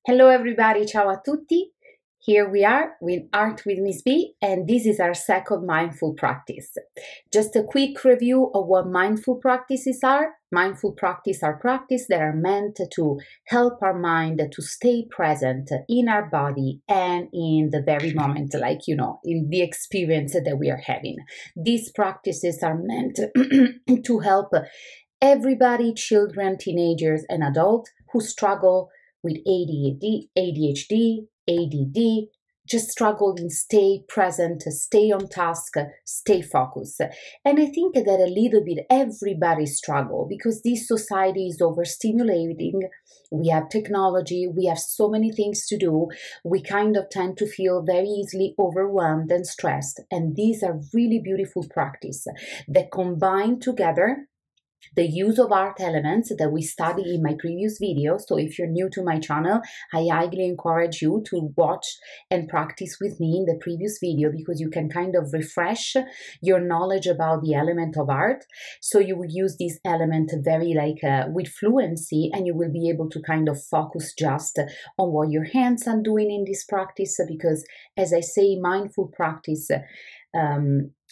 Hello everybody, ciao a tutti. Here we are with Art with Miss B, and this is our second mindful practice. Just a quick review of what mindful practices are. Mindful practices are practices that are meant to help our mind to stay present in our body and in the very moment, in the experience that we are having. These practices are meant to help everybody, children, teenagers, and adults who struggle with ADHD, ADD, just struggle in stay present, stay on task, stay focused. And I think that a little bit everybody struggle because this society is overstimulating. We have technology, we have so many things to do. We kind of tend to feel very easily overwhelmed and stressed. And these are really beautiful practices that combine together the use of art elements that we studied in my previous video. So if you're new to my channel, I highly encourage you to watch and practice with me in the previous video because you can kind of refresh your knowledge about the element of art. So you will use this element very with fluency, and you will be able to kind of focus just on what your hands are doing in this practice because, as I say, mindful practice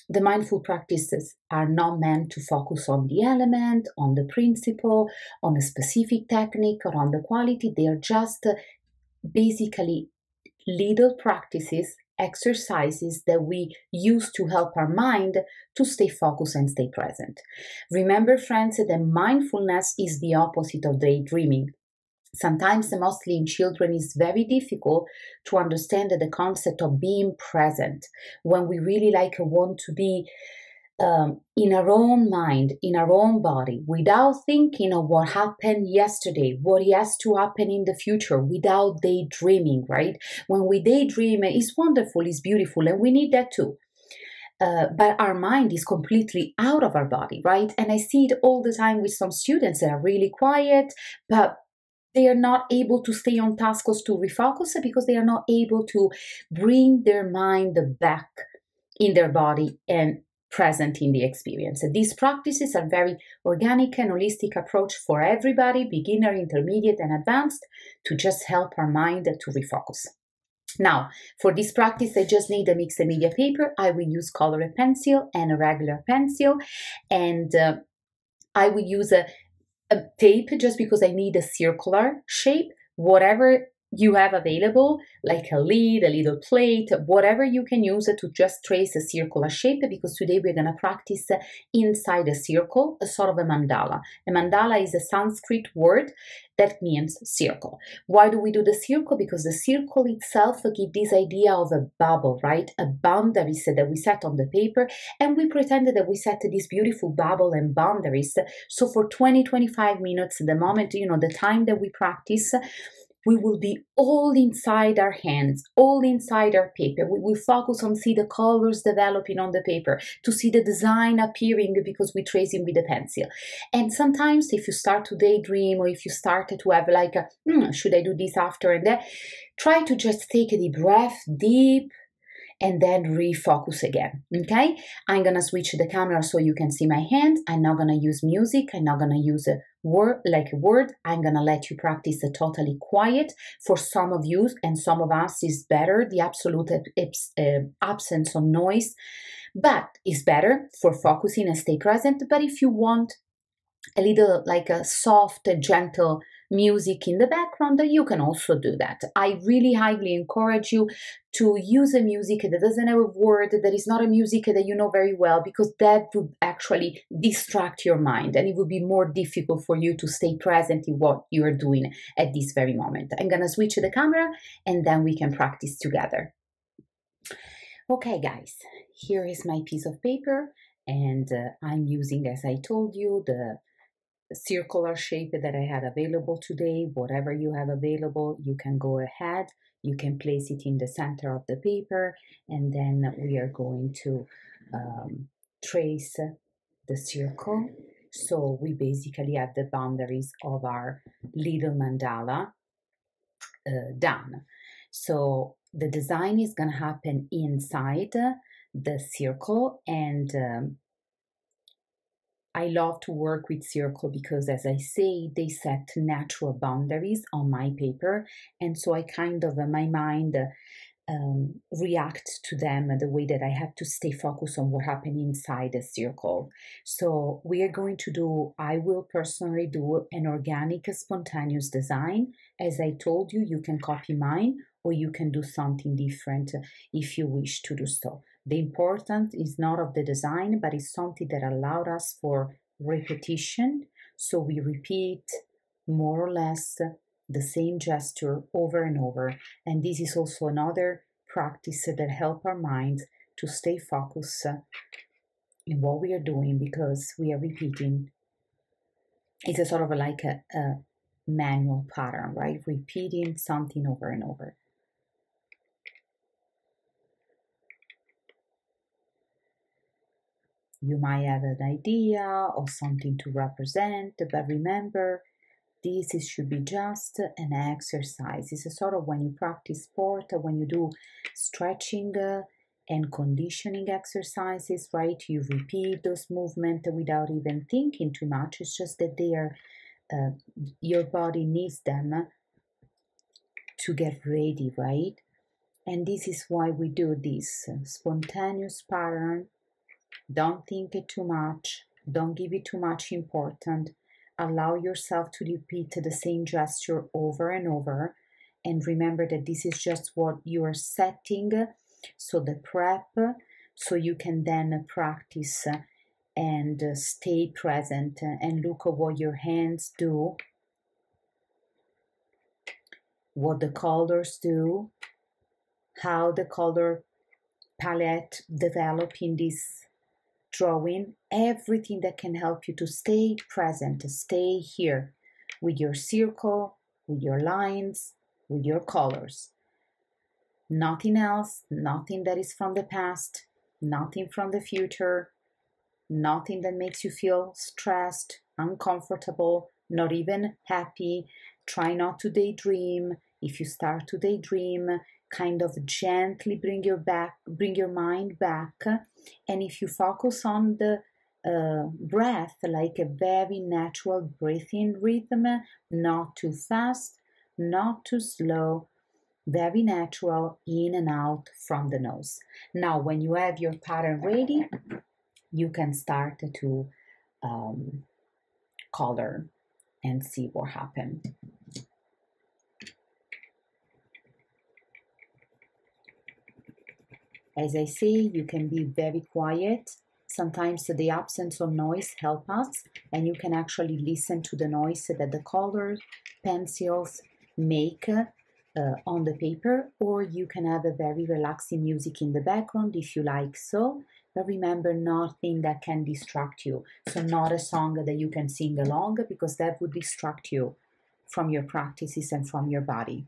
the mindful practices are not meant to focus on the element, on the principle, on a specific technique, or on the quality. They are just basically little practices, exercises that we use to help our mind to stay focused and stay present. Remember, friends, that mindfulness is the opposite of daydreaming. Sometimes, mostly in children, it's very difficult to understand the concept of being present when we really want to be in our own mind, in our own body, without thinking of what happened yesterday, what has to happen in the future, without daydreaming, right? When we daydream, it's wonderful, it's beautiful, and we need that too. But our mind is completely out of our body, right? And I see it all the time with some students that are really quiet, but they are not able to stay on task or to refocus because they are not able to bring their mind back in their body and present in the experience. These practices are very organic and holistic approach for everybody, beginner, intermediate, and advanced, to just help our mind to refocus. Now, for this practice, I just need a mixed media paper. I will use colored pencil and a regular pencil, and I will use a tape just because I need a circular shape. Whatever you have available, like a lid, a little plate, whatever you can use to just trace a circular shape, because today we're going to practice inside a circle, a sort of a mandala. A mandala is a Sanskrit word that means circle. Why do we do the circle? Because the circle itself gives this idea of a bubble, right? A boundaries that we set on the paper, and we pretended that we set this beautiful bubble and boundaries. So for 20-25 minutes, the moment, the time that we practice, we will be all inside our hands, all inside our paper. We will focus on see the colors developing on the paper, to see the design appearing because we trace it with a pencil. And sometimes if you start to daydream, or if you start to have should I do this after and that, try to just take a deep breath, and then refocus again, okay? I'm gonna switch the camera so you can see my hand. I'm not gonna use music. I'm not gonna use a word. I'm gonna let you practice totally quiet. For some of you and some of us is better, the absolute absence of noise, but it's better for focusing and stay present. But if you want a little a soft, gentle music in the background, you can also do that. I really highly encourage you to use a music that doesn't have a word, that is not a music that you know very well, because that would actually distract your mind and it would be more difficult for you to stay present in what you're doing at this very moment. I'm gonna switch the camera and then we can practice together. Okay guys, here is my piece of paper, and I'm using, as I told you, the circular shape that I had available today. Whatever you have available, you can go ahead. You can place it in the center of the paper, and then we are going to trace the circle. So we basically have the boundaries of our little mandala done. So the design is going to happen inside the circle, and I love to work with circle because, as I say, they set natural boundaries on my paper, and so I kind of, my mind react to them the way that I have to stay focused on what happened inside the circle. So we are going to do, I will personally do an organic, spontaneous design. As I told you, you can copy mine or you can do something different if you wish to do so. The important is not of the design, but it's something that allowed us for repetition. So we repeat more or less the same gesture over and over. And this is also another practice that help our minds to stay focused in what we are doing, because we are repeating. It's a sort of like a manual pattern, right? Repeating something over and over. You might have an idea of something to represent, but remember, this should be just an exercise. It's a sort of when you practice sport, when you do stretching and conditioning exercises, right? You repeat those movements without even thinking too much. It's just that they are, your body needs them to get ready, right? And this is why we do this spontaneous pattern. Don't think it too much. Don't give it too much importance. Allow yourself to repeat the same gesture over and over. And remember that this is just what you are setting, so the prep, so you can then practice and stay present and look at what your hands do, what the colors do, how the color palette develop in this drawing, everything that can help you to stay present, to stay here with your circle, with your lines, with your colors. Nothing else, nothing that is from the past, nothing from the future, nothing that makes you feel stressed, uncomfortable, not even happy. Try not to daydream. If you start to daydream, kind of gently bring your mind back. And if you focus on the breath, like a very natural breathing rhythm, not too fast, not too slow, very natural, in and out from the nose. Now, when you have your pattern ready, you can start to color and see what happened. As I say, you can be very quiet. Sometimes the absence of noise helps us, and you can actually listen to the noise that the color pencils make on the paper, or you can have a very relaxing music in the background if you like so. But remember, nothing that can distract you. So not a song that you can sing along, because that would distract you from your practices and from your body.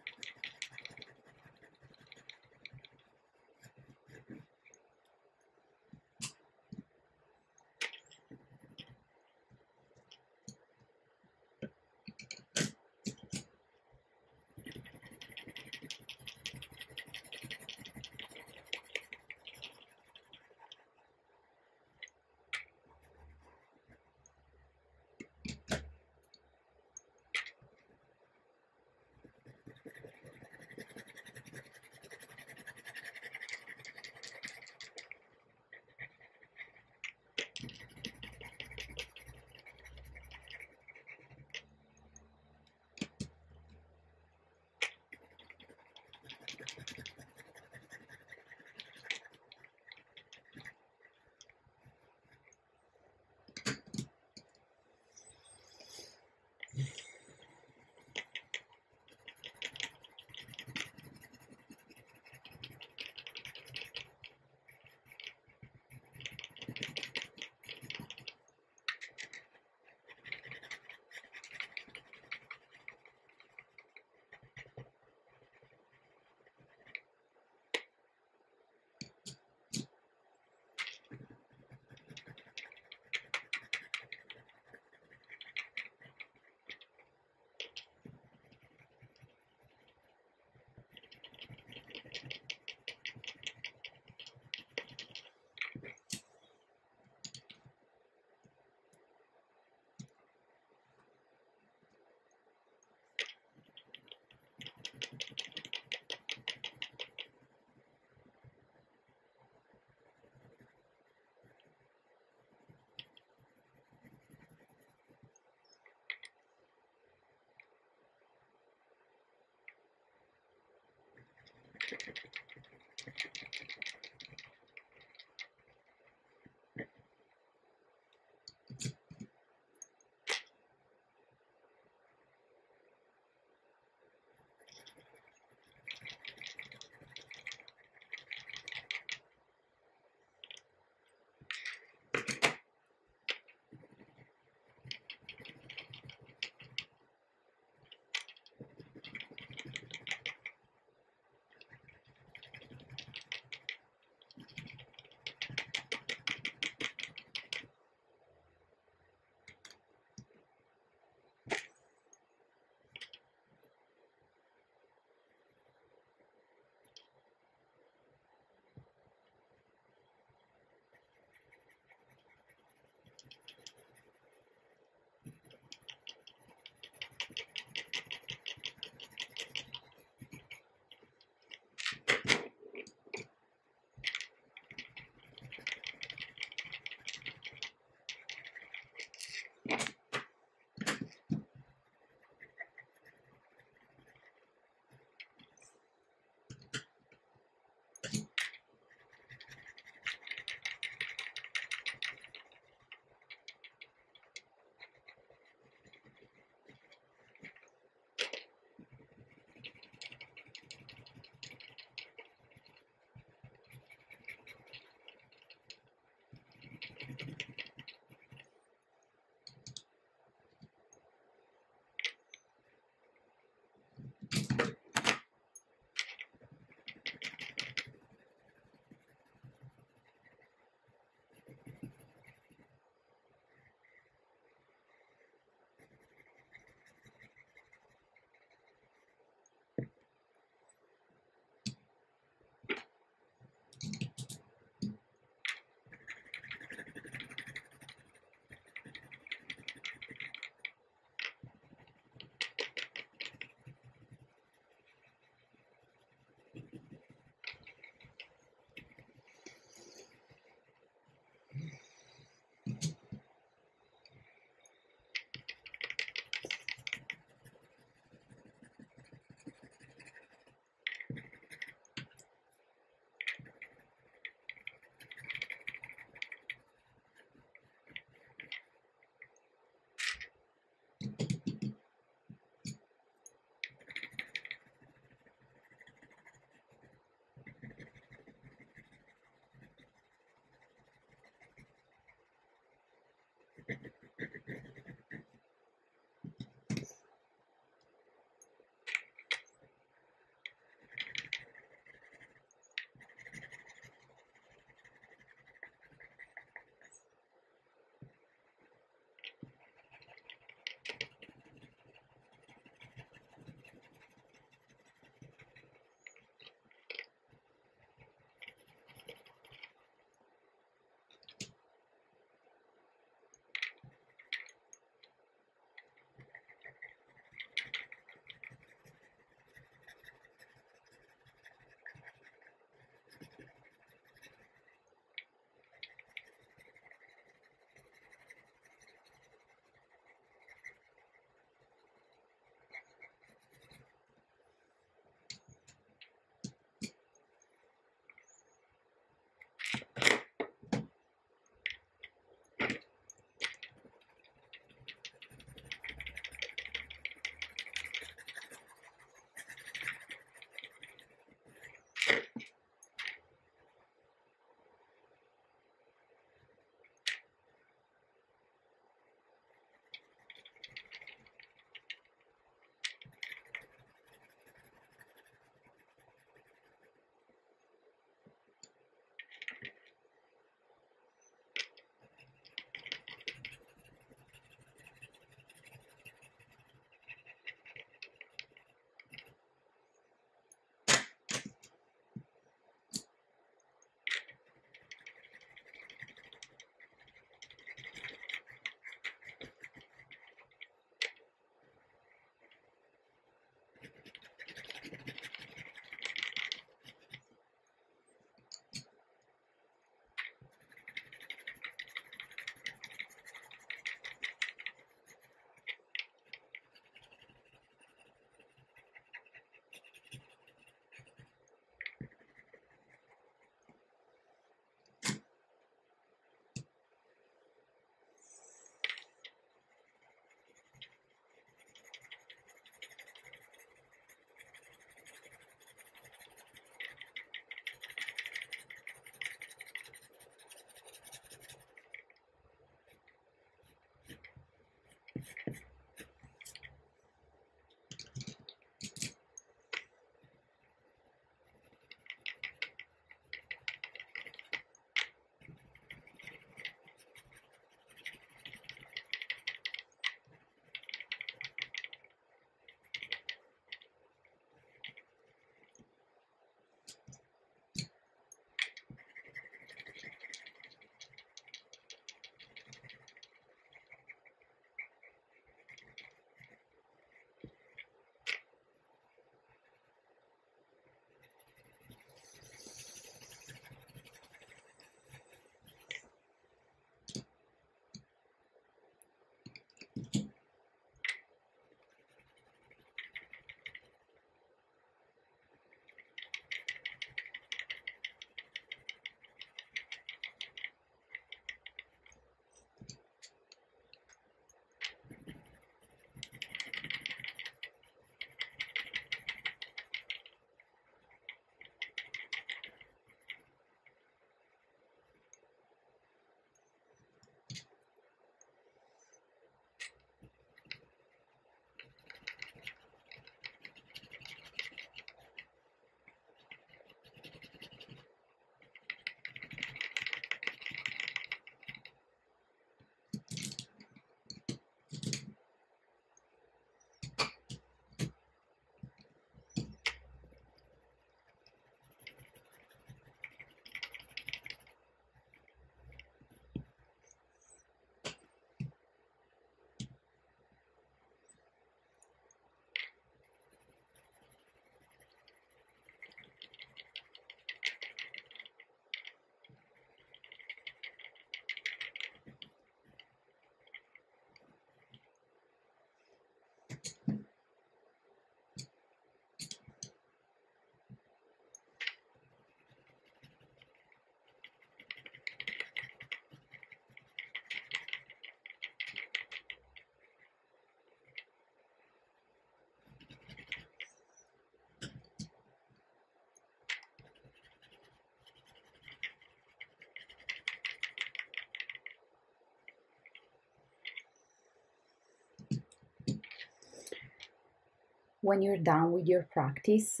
when you're done with your practice,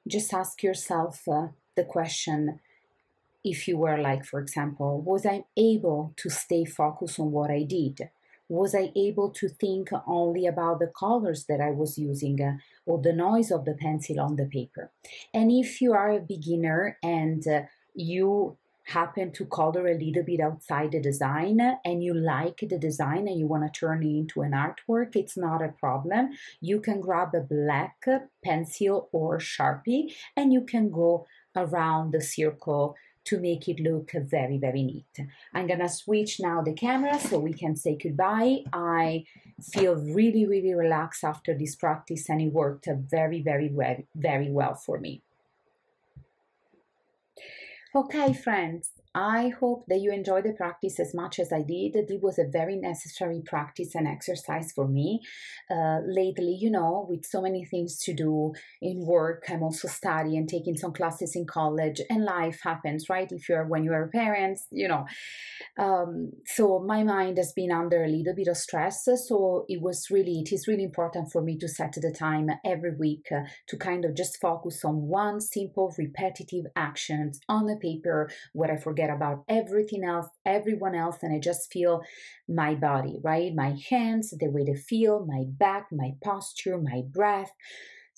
just ask yourself the question, if you were like, for example, was I able to stay focused on what I did? Was I able to think only about the colors that I was using or the noise of the pencil on the paper? And if you are a beginner and you happen to color a little bit outside the design and you like the design and you want to turn it into an artwork, it's not a problem. You can grab a black pencil or Sharpie and you can go around the circle to make it look very, very neat. I'm gonna switch now the camera so we can say goodbye. I feel really, really relaxed after this practice and it worked very, very, very, very well for me. Okay, friends, I hope that you enjoyed the practice as much as I did. It was a very necessary practice and exercise for me. Lately, with so many things to do in work, I'm also studying and taking some classes in college, and life happens, right? When you are parents, so my mind has been under a little bit of stress. So it is really important for me to set the time every week to kind of just focus on one simple repetitive action on the paper where I forget about everything else, everyone else, and I just feel my body, right? My hands, the way they feel, my back, my posture, my breath.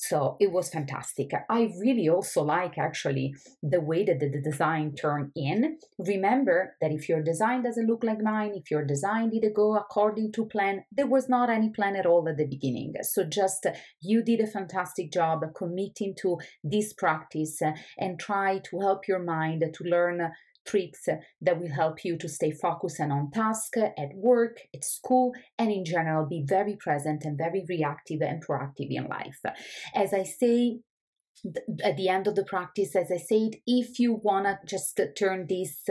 So it was fantastic. I really also like actually the way that the design turned in. Remember that if your design doesn't look like mine, if your design didn't go according to plan, there was not any plan at all at the beginning. So just you did a fantastic job committing to this practice and try to help your mind to learn tricks that will help you to stay focused and on task at work, at school, and in general be very present and very reactive and proactive in life. As I say, at the end of the practice, as I said, if you want to just turn this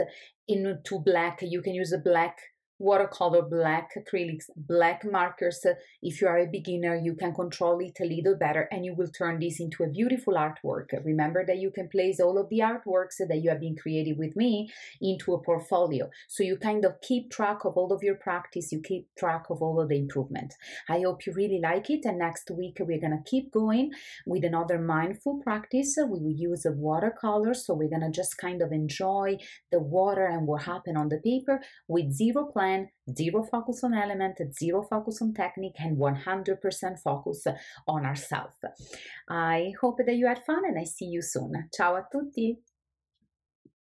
into black, you can use a black watercolor, black acrylics, black markers. If you are a beginner, you can control it a little better and you will turn this into a beautiful artwork. Remember that you can place all of the artworks that you have been creating with me into a portfolio. So you kind of keep track of all of your practice, you keep track of all of the improvement. I hope you really like it, and next week we're going to keep going with another mindful practice. We will use a watercolor, so we're going to just kind of enjoy the water and what happened on the paper with zero plan, zero focus on element, zero focus on technique, and 100% focus on ourselves. I hope that you had fun and I see you soon. Ciao a tutti!